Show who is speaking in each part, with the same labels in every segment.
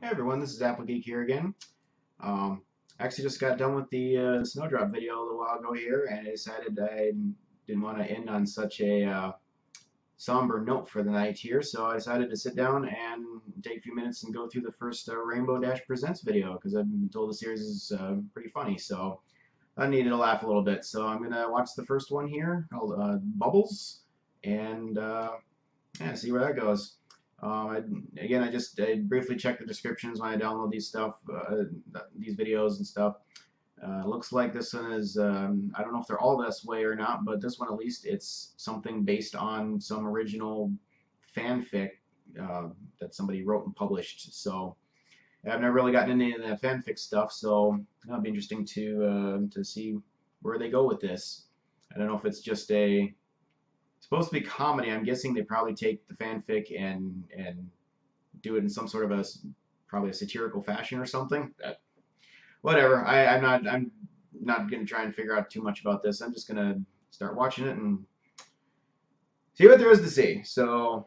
Speaker 1: Hey everyone, this is Applegeek here again. I actually just got done with the snowdrop video a little while ago here, and I decided I didn't want to end on such a somber note for the night here, so I decided to sit down and take a few minutes and go through the first Rainbow Dash Presents video, because I've been told the series is pretty funny, so I needed to laugh a little bit. So I'm going to watch the first one here, called Bubbles, and yeah, see where that goes. Again, I briefly check the descriptions when I download these videos and stuff. Looks like this one is, I don't know if they're all this way or not, but this one at least, it's something based on some original fanfic that somebody wrote and published. So I've never really gotten into any of that fanfic stuff, so it'll be interesting to see where they go with this. I don't know if it's just supposed to be comedy. I'm guessing they probably take the fanfic and do it in some sort of probably a satirical fashion or something. Whatever. I'm not gonna try and figure out too much about this. I'm just gonna start watching it and see what there is to see. So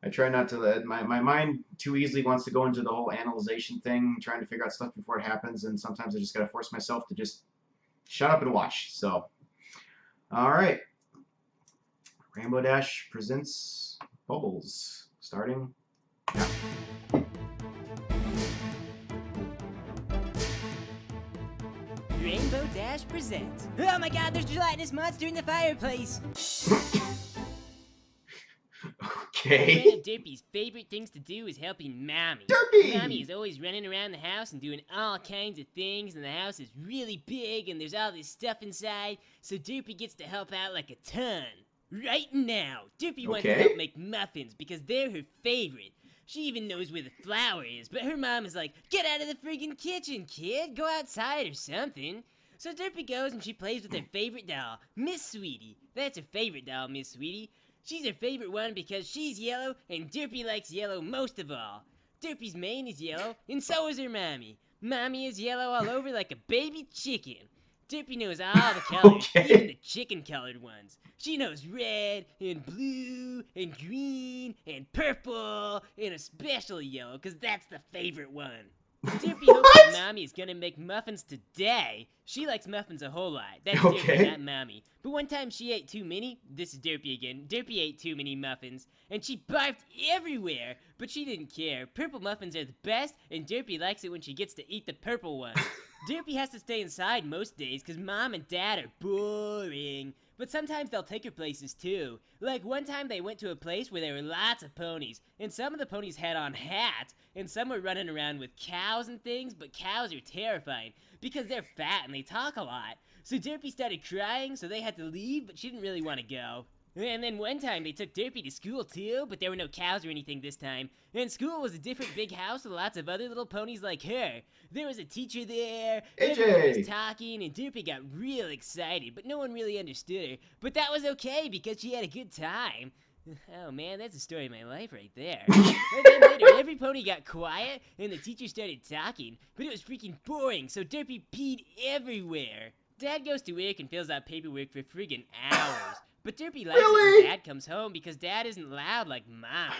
Speaker 1: I try not to let my mind too easily wants to go into the whole analyzation thing, trying to figure out stuff before it happens, and sometimes I just gotta force myself to just shut up and watch. So all right. Rainbow Dash presents Bubbles, starting now.
Speaker 2: Rainbow Dash presents. Oh my god, there's a gelatinous monster in the fireplace!
Speaker 1: Okay.
Speaker 2: One of Derpy's favorite things to do is helping Mommy.
Speaker 1: Derpy!
Speaker 2: Mommy is always running around the house and doing all kinds of things, and the house is really big and there's all this stuff inside, so Derpy gets to help out like a ton. Right now, Derpy wants to help make muffins because they're her favorite. She even knows where the flour is, but her mom is like, get out of the friggin' kitchen, kid, go outside or something. So Derpy goes and she plays with her favorite doll, Miss Sweetie. That's her favorite doll, Miss Sweetie. She's her favorite one because she's yellow, and Derpy likes yellow most of all. Derpy's mane is yellow, and so is her mommy. Mommy is yellow all over like a baby chicken. Derpy knows all the colors, even the chicken-colored ones. She knows red, and blue, and green, and purple, and especially yellow, because that's the favorite one. Derpy hopes that Mommy is gonna make muffins today. She likes muffins a whole lot. That's Derpy, not Mommy. But one time she ate too many. This is Derpy again. Derpy ate too many muffins, and she barfed everywhere. But she didn't care. Purple muffins are the best, and Derpy likes it when she gets to eat the purple ones. Derpy has to stay inside most days because Mom and Dad are boring. But sometimes they'll take her places too. Like one time they went to a place where there were lots of ponies, and some of the ponies had on hats, and some were running around with cows and things, but cows are terrifying because they're fat and they talk a lot. So Derpy started crying, so they had to leave, but she didn't really want to go. And then one time they took Derpy to school too, but there were no cows or anything this time. And school was a different big house with lots of other little ponies like her. There was a teacher there, everyone was talking, and Derpy got real excited, but no one really understood her. But that was okay because she had a good time. Oh man, that's the story of my life right there. And then later, every pony got quiet, and the teacher started talking, but it was freaking boring, so Derpy peed everywhere. Dad goes to work and fills out paperwork for friggin' hours. But Derpy likes it when Dad comes home because Dad isn't loud like Mommy.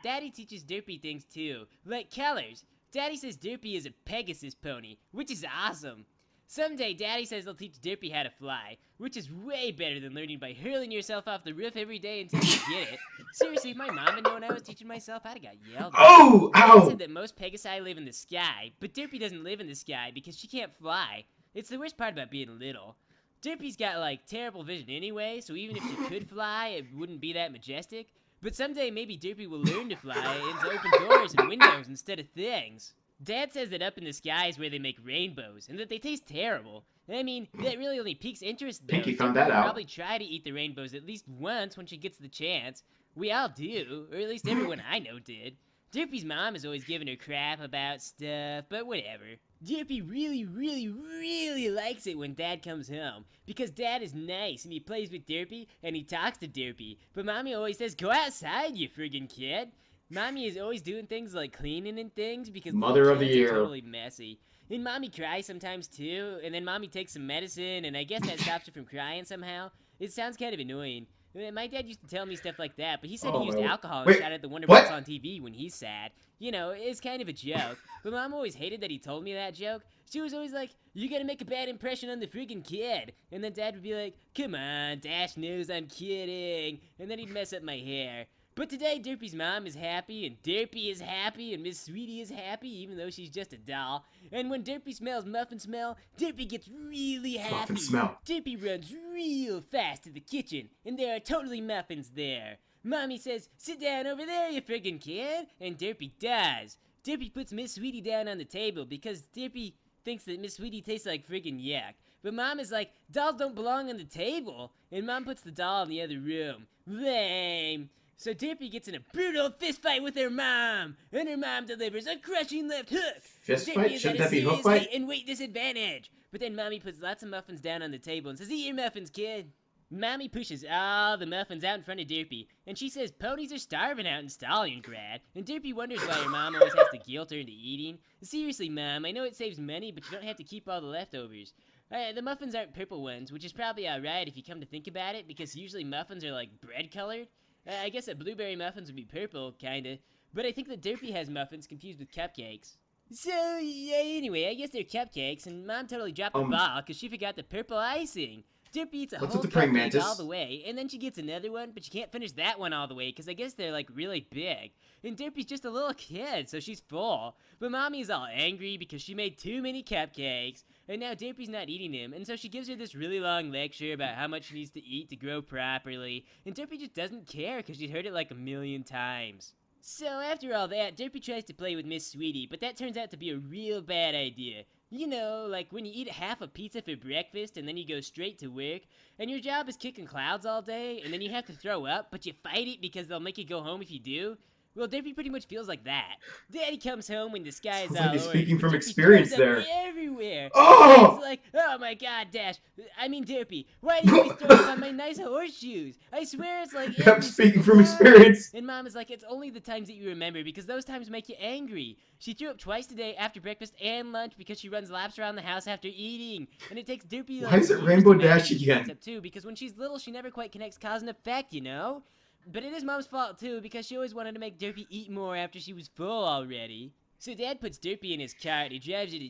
Speaker 2: Daddy teaches Derpy things too, like colors. Daddy says Derpy is a Pegasus pony, which is awesome. Someday Daddy says they'll teach Derpy how to fly, which is way better than learning by hurling yourself off the roof every day until you get it. Seriously, if my mom had known I was teaching myself, I'd have got yelled at.
Speaker 1: Oh! Ow!
Speaker 2: Dad said that most Pegasi live in the sky, but Derpy doesn't live in the sky because she can't fly. It's the worst part about being little. Derpy's got, like, terrible vision anyway, so even if she could fly, it wouldn't be that majestic. But someday maybe Derpy will learn to fly and to open doors and windows instead of things. Dad says that up in the sky is where they make rainbows, and that they taste terrible. I mean, that really only piques interest, though.
Speaker 1: Think you found that out.
Speaker 2: Probably try to eat the rainbows at least once when she gets the chance. We all do, or at least everyone I know did. Derpy's mom is always giving her crap about stuff, but whatever. Derpy really likes it when Dad comes home, because Dad is nice and he plays with Derpy and he talks to Derpy, but Mommy always says, go outside, you friggin' kid. Mommy is always doing things like cleaning and things because
Speaker 1: Mother of the Year.
Speaker 2: Are totally messy. And Mommy cries sometimes too, and then Mommy takes some medicine, and I guess that stops her from crying somehow. It sounds kind of annoying. My dad used to tell me stuff like that, but he said
Speaker 1: Oh,
Speaker 2: he used
Speaker 1: no.
Speaker 2: alcohol and
Speaker 1: Wait,
Speaker 2: shot at the Wonder
Speaker 1: what?
Speaker 2: Box on TV when he's sad. You know, it's kind of a joke. But Mom always hated that he told me that joke. She was always like, "You gotta make a bad impression on the freaking kid." And then Dad would be like, "Come on, Dash knows I'm kidding." And then he'd mess up my hair. But today, Derpy's mom is happy, and Derpy is happy, and Miss Sweetie is happy, even though she's just a doll. And when Derpy smells muffin smell, Derpy gets really happy.
Speaker 1: Muffin smell.
Speaker 2: Derpy runs real fast to the kitchen, and there are totally muffins there. Mommy says, "Sit down over there, you friggin' kid," and Derpy does. Derpy puts Miss Sweetie down on the table because Derpy thinks that Miss Sweetie tastes like friggin' yuck. But Mom is like, "Dolls don't belong on the table," and Mom puts the doll in the other room. Lame. So Derpy gets in a brutal fist fight with her mom, and her mom delivers a crushing left hook.
Speaker 1: Fist
Speaker 2: Derpy
Speaker 1: fight?
Speaker 2: is
Speaker 1: Shouldn't
Speaker 2: at a
Speaker 1: that be hook
Speaker 2: serious
Speaker 1: fight?
Speaker 2: height and weight disadvantage. But then Mommy puts lots of muffins down on the table and says, "Eat your muffins, kid." Mommy pushes all the muffins out in front of Derpy, and she says ponies are starving out in Stalingrad, and Derpy wonders why her mom always has to guilt her into eating. Seriously, Mom, I know it saves money, but you don't have to keep all the leftovers. The muffins aren't purple ones, which is probably alright if you come to think about it, because usually muffins are like bread colored. I guess that blueberry muffins would be purple, kinda. But I think that Derpy has muffins confused with cupcakes. So, yeah, anyway, I guess they're cupcakes, and Mom totally dropped the ball because she forgot the purple icing. Derpy eats a
Speaker 1: What's
Speaker 2: whole
Speaker 1: with the praying
Speaker 2: cupcake
Speaker 1: mantis?
Speaker 2: all the way, and then she gets another one, but she can't finish that one all the way because I guess they're like really big. And Derpy's just a little kid, so she's full. But Mommy's all angry because she made too many cupcakes, and now Derpy's not eating them, and so she gives her this really long lecture about how much she needs to eat to grow properly, and Derpy just doesn't care because she's heard it like a million times. So after all that, Derpy tries to play with Miss Sweetie, but that turns out to be a real bad idea. You know, like when you eat half a pizza for breakfast and then you go straight to work, and your job is kicking clouds all day, and then you have to throw up, but you fight it because they'll make you go home if you do. Well, Derpy pretty much feels like that. Daddy comes home when the sky is
Speaker 1: Sounds
Speaker 2: all
Speaker 1: like he's
Speaker 2: orange,
Speaker 1: speaking
Speaker 2: but
Speaker 1: from
Speaker 2: Derpy
Speaker 1: experience
Speaker 2: throws up
Speaker 1: there.
Speaker 2: everywhere.
Speaker 1: Oh!
Speaker 2: Dad's like, "Oh my God, Dash. I mean Derpy, why do you always throw up on my nice horseshoes? I swear it's like
Speaker 1: Yep,
Speaker 2: every
Speaker 1: speaking
Speaker 2: single
Speaker 1: from
Speaker 2: time."
Speaker 1: experience.
Speaker 2: And Mom is like, "It's only the times that you remember because those times make you angry. She threw up twice today after breakfast and lunch because she runs laps around the house after eating. And it takes Derpy like
Speaker 1: Why is it
Speaker 2: years
Speaker 1: Rainbow
Speaker 2: to measure
Speaker 1: Dash
Speaker 2: these
Speaker 1: again?
Speaker 2: things up too, because when she's little, she never quite connects cause and effect, you know? But it is Mom's fault too, because she always wanted to make Derpy eat more after she was full already. So Dad puts Derpy in his car and he drives her to...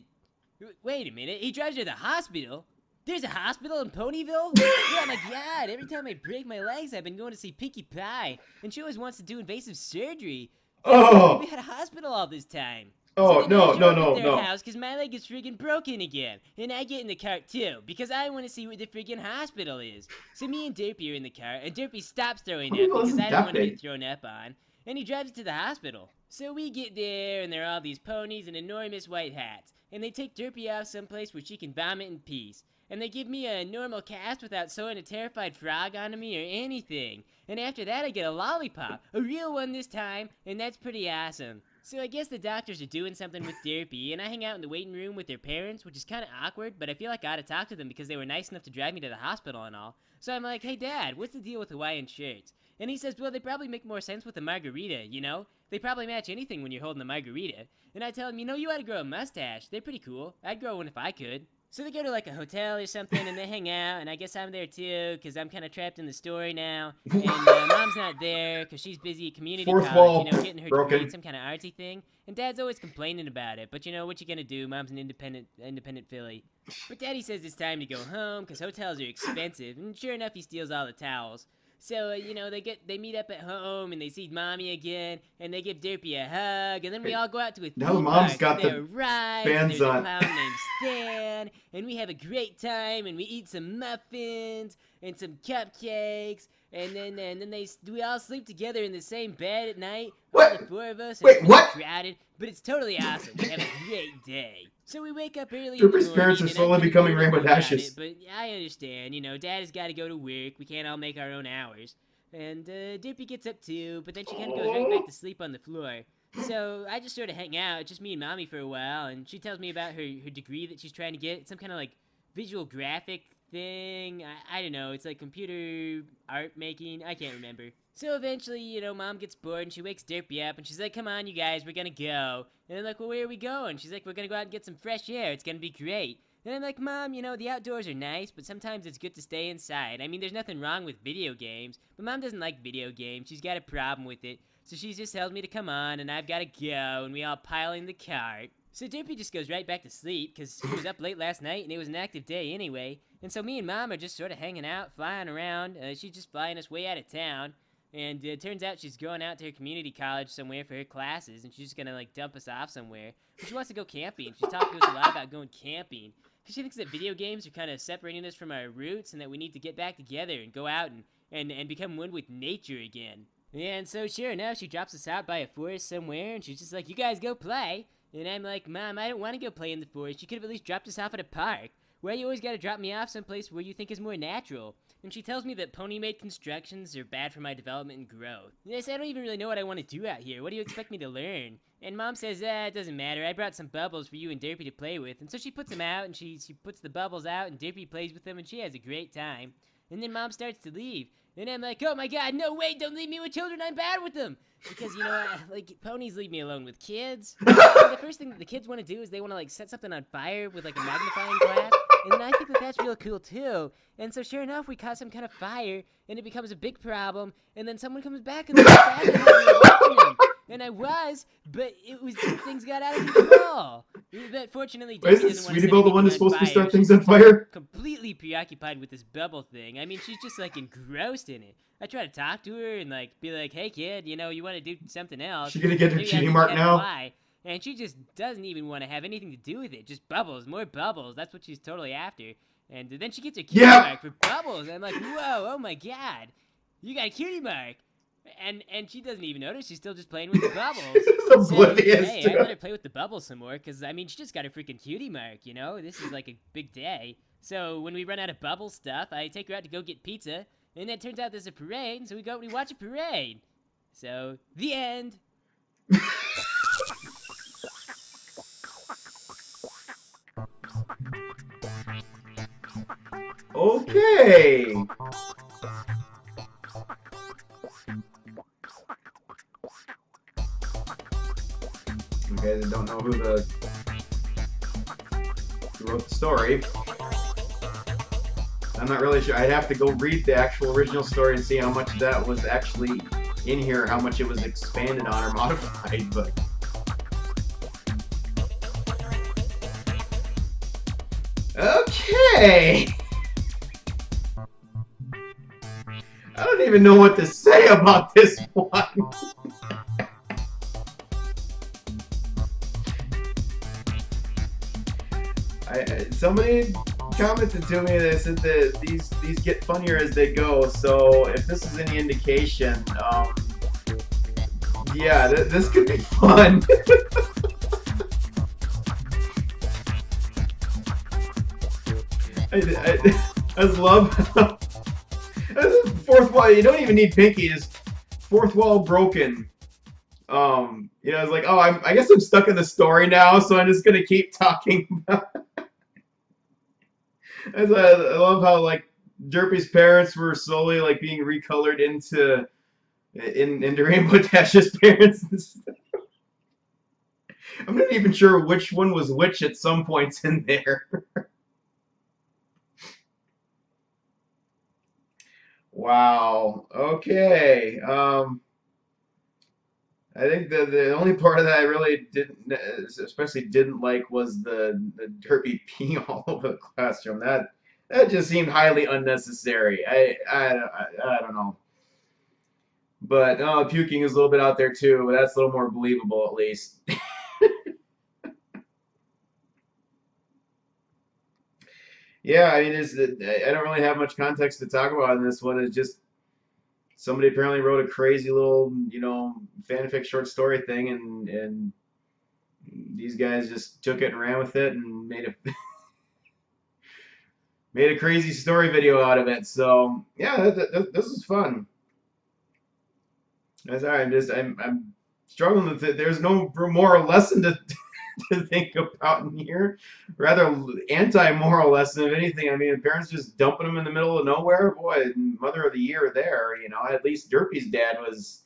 Speaker 2: Wait a minute, he drives her to the hospital? There's a hospital in Ponyville? Oh my God, every time I break my legs, I've been going to see Pinkie Pie, and she always wants to do invasive surgery. I can't believe we had a hospital all this time.
Speaker 1: Oh,
Speaker 2: So
Speaker 1: no,
Speaker 2: they show
Speaker 1: no,
Speaker 2: up
Speaker 1: no,
Speaker 2: at their
Speaker 1: no.
Speaker 2: house because my leg is friggin' broken again. And I get in the car too, because I want to see where the friggin' hospital is. So me and Derpy are in the car, and Derpy stops throwing up
Speaker 1: Ponyville
Speaker 2: because
Speaker 1: isn't
Speaker 2: I don't
Speaker 1: that
Speaker 2: want to get
Speaker 1: big.
Speaker 2: thrown up on. And he drives it to the hospital. So we get there, and there are all these ponies and enormous white hats. And they take Derpy off someplace where she can vomit in peace. And they give me a normal cast without sewing a terrified frog onto me or anything. And after that I get a lollipop, a real one this time, and that's pretty awesome. So I guess the doctors are doing something with Derpy, and I hang out in the waiting room with their parents, which is kind of awkward, but I feel like I ought to talk to them because they were nice enough to drive me to the hospital and all. So I'm like, "Hey Dad, what's the deal with Hawaiian shirts?" And he says, "Well, they probably make more sense with a margarita, you know? They probably match anything when you're holding a margarita." And I tell him, "You know, you ought to grow a mustache. They're pretty cool. I'd grow one if I could." So they go to like a hotel or something, and they hang out, and I guess I'm there too, because I'm kind of trapped in the story now. And Mom's not there, because she's busy at community
Speaker 1: Fourth
Speaker 2: college,
Speaker 1: wall
Speaker 2: you know, getting her
Speaker 1: broken.
Speaker 2: degree in some kind of artsy thing. And Dad's always complaining about it, but you know, what you gonna do? Mom's an independent filly. But Daddy says it's time to go home, because hotels are expensive, and sure enough, he steals all the towels. So, you know, they meet up at home, and they see Mommy again, and they give Derpy a hug, and then we all go out to a
Speaker 1: Now
Speaker 2: theme
Speaker 1: Mom's
Speaker 2: park,
Speaker 1: got
Speaker 2: and
Speaker 1: the
Speaker 2: there are rides, and
Speaker 1: fans
Speaker 2: there's a
Speaker 1: on.
Speaker 2: clown named Stan, and we have a great time, and we eat some muffins, and some cupcakes, and then we all sleep together in the same bed at night, all
Speaker 1: What?
Speaker 2: the four of us, and
Speaker 1: Wait,
Speaker 2: it's
Speaker 1: what?
Speaker 2: crowded, but it's totally awesome. We have a great day. So we wake up early in the
Speaker 1: Derpy's
Speaker 2: morning,
Speaker 1: parents are
Speaker 2: and I'm
Speaker 1: slowly
Speaker 2: kinda
Speaker 1: becoming
Speaker 2: miserable
Speaker 1: Rainbow
Speaker 2: about
Speaker 1: Dashes.
Speaker 2: it, but I understand, you know, Dad has got to go to work, we can't all make our own hours. And Derpy gets up too, but then she kind of goes right back to sleep on the floor. So I just sort of hang out, just me and Mommy for a while, and she tells me about her degree that she's trying to get. It's some kind of like visual graphic thing. I don't know, it's like computer art making, I can't remember. So eventually, you know, Mom gets bored and she wakes Derpy up and she's like, "Come on, you guys, we're gonna go." And I'm like, "Well, where are we going?" She's like, "We're gonna go out and get some fresh air, it's gonna be great." And I'm like, Mom, you know, the outdoors are nice, but sometimes it's good to stay inside. I mean, there's nothing wrong with video games, but Mom doesn't like video games. She's got a problem with it. So she's just tells me to come on, and I've got to go, and we all pile in the cart. So Derpy just goes right back to sleep, because she was up late last night, and it was an active day anyway. And so me and Mom are just sort of hanging out, flying around. She's just flying us way out of town. And it turns out she's going out to her community college somewhere for her classes, and she's just gonna, like, dump us off somewhere. But she wants to go camping. She's talking to us a lot about going camping. Because she thinks that video games are kind of separating us from our roots, and that we need to get back together and go out and become one with nature again. And so sure enough, she drops us out by a forest somewhere, and she's just like, you guys go play. And I'm like, Mom, I don't want to go play in the forest. You could have at least dropped us off at a park. Why you always gotta drop me off someplace where you think is more natural? And she tells me that pony-made constructions are bad for my development and growth. Yes, I don't even really know what I want to do out here. What do you expect me to learn? And Mom says, it doesn't matter. I brought some bubbles for you and Derpy to play with. And so she puts them out, and she puts the bubbles out, and Derpy plays with them, and she has a great time. And then Mom starts to leave. And I'm like, oh my God, no, wait, don't leave me with children, I'm bad with them. Because, you know, like, ponies leave me alone with kids. And the first thing that the kids want to do is they want to, like, set something on fire with, like, a magnifying glass. And then I think that that's real cool, too. And so sure enough, we cause some kind of fire, and it becomes a big problem. And then someone comes back and they're like, Dad, I was watching them. And I was, but it was, things got out of control. But fortunately, Debbie doesn't want to
Speaker 1: Sweetie Belle the one that's supposed to start things on
Speaker 2: She's
Speaker 1: fire?
Speaker 2: completely preoccupied with this bubble thing. I mean, she's just, like, engrossed in it. I try to talk to her and, like, be like, hey, kid, you know, you want to do something else.
Speaker 1: She gonna get her cutie mark now?
Speaker 2: And she just doesn't even want to have anything to do with it. Just bubbles, more bubbles. That's what she's totally after. And then she gets a cutie mark for bubbles. I'm like, whoa, oh my God. You got a cutie mark. And she doesn't even notice. She's still just playing with the bubbles.
Speaker 1: Oblivious.
Speaker 2: Hey, I let her play with the bubbles some more, because, I mean, she just got a freaking cutie mark, you know? This is like a big day. So when we run out of bubble stuff, I take her out to go get pizza, and it turns out there's a parade, and so we go and we watch a parade. So, the end.
Speaker 1: Okay. You guys don't know who wrote the story. I'm not really sure. I'd have to go read the actual original story and see how much that was actually in here, how much it was expanded on or modified, but... Okay! I don't even know what to say about this one. Somebody commented to me that said that these get funnier as they go, so if this is any indication, yeah, this could be fun. I just love how fourth wall, you don't even need Pinky, just fourth wall broken. You know, it's like, oh, I guess I'm stuck in the story now, so I'm just gonna keep talking about I love how, like, Derpy's parents were slowly, like, being recolored into Rainbow Dash's parents and stuff. I'm not even sure which one was which at some points in there. Wow. Okay. I think the only part of that I really didn't like was the Derpy peeing all over the classroom. That just seemed highly unnecessary. I don't know. But puking is a little bit out there too, but that's a little more believable at least. Yeah, I mean, I don't really have much context to talk about in this one. It's just somebody apparently wrote a crazy little, you know, fanfic short story thing, and these guys just took it and ran with it and made a crazy story video out of it. So yeah, this is fun. I'm sorry, I'm struggling with it. There's no moral lesson to think about in here. Rather anti-moral lesson, if anything. I mean, parents just dumping them in the middle of nowhere. Boy, mother of the year there. You know, at least Derpy's dad was,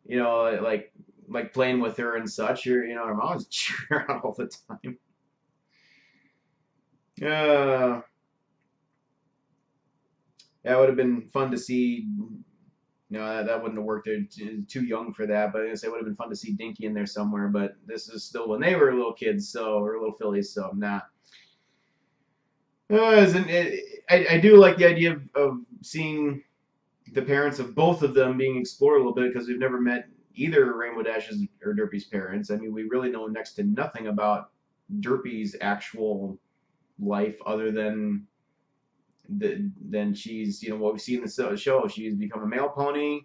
Speaker 1: you know, like playing with her and such. Or, you know, her mom was cheering her on all the time. Uh, that would have been fun to see. No, that wouldn't have worked. They're too young for that. But I guess it would have been fun to see Dinky in there somewhere. But this is still when they were little kids, so or little fillies. So not. I do like the idea of seeing the parents of both of them being explored a little bit because we've never met either Rainbow Dash's or Derpy's parents. I mean, we really know next to nothing about Derpy's actual life other than she's what we see in the show. She's become a male pony.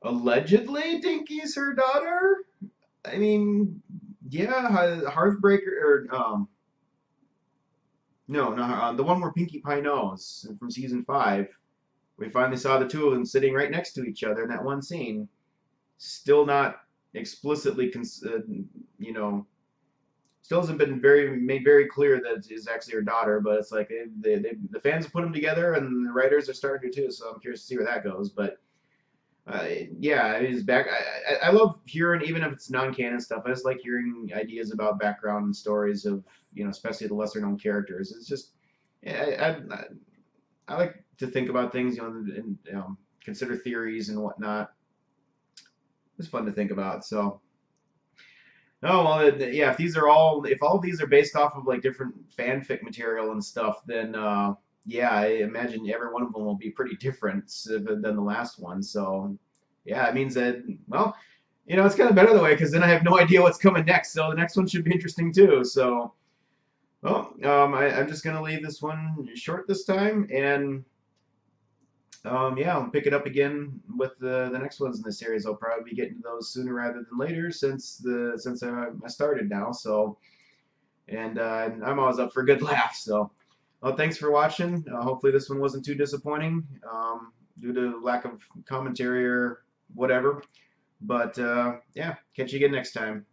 Speaker 1: Allegedly, Dinky's her daughter. I mean, yeah, Hearthbreaker or no, no, the one where Pinkie Pie knows from season 5. We finally saw the two of them sitting right next to each other in that one scene. Still not explicitly, you know, still hasn't been made very clear that it's actually her daughter. But it's like the fans have put them together, and the writers are starting to too. So I'm curious to see where that goes. But yeah, he's back. I love hearing, even if it's non-canon stuff. I just like hearing ideas about background stories of especially the lesser-known characters. It's just yeah, I like to think about things, and consider theories and whatnot. It's fun to think about. So, oh well, yeah. If all of these are based off of like different fanfic material and stuff, then yeah, I imagine every one of them will be pretty different than the last one. So, yeah, it means that well, it's kind of better the way because then I have no idea what's coming next. So the next one should be interesting too. So, well, I'm just gonna leave this one short this time and. Yeah, I'll pick it up again with the next ones in the series. I'll probably be getting to those sooner rather than later since I started now. So, and I'm always up for a good laugh. So, well, thanks for watching. Hopefully this one wasn't too disappointing due to lack of commentary or whatever. But yeah, catch you again next time.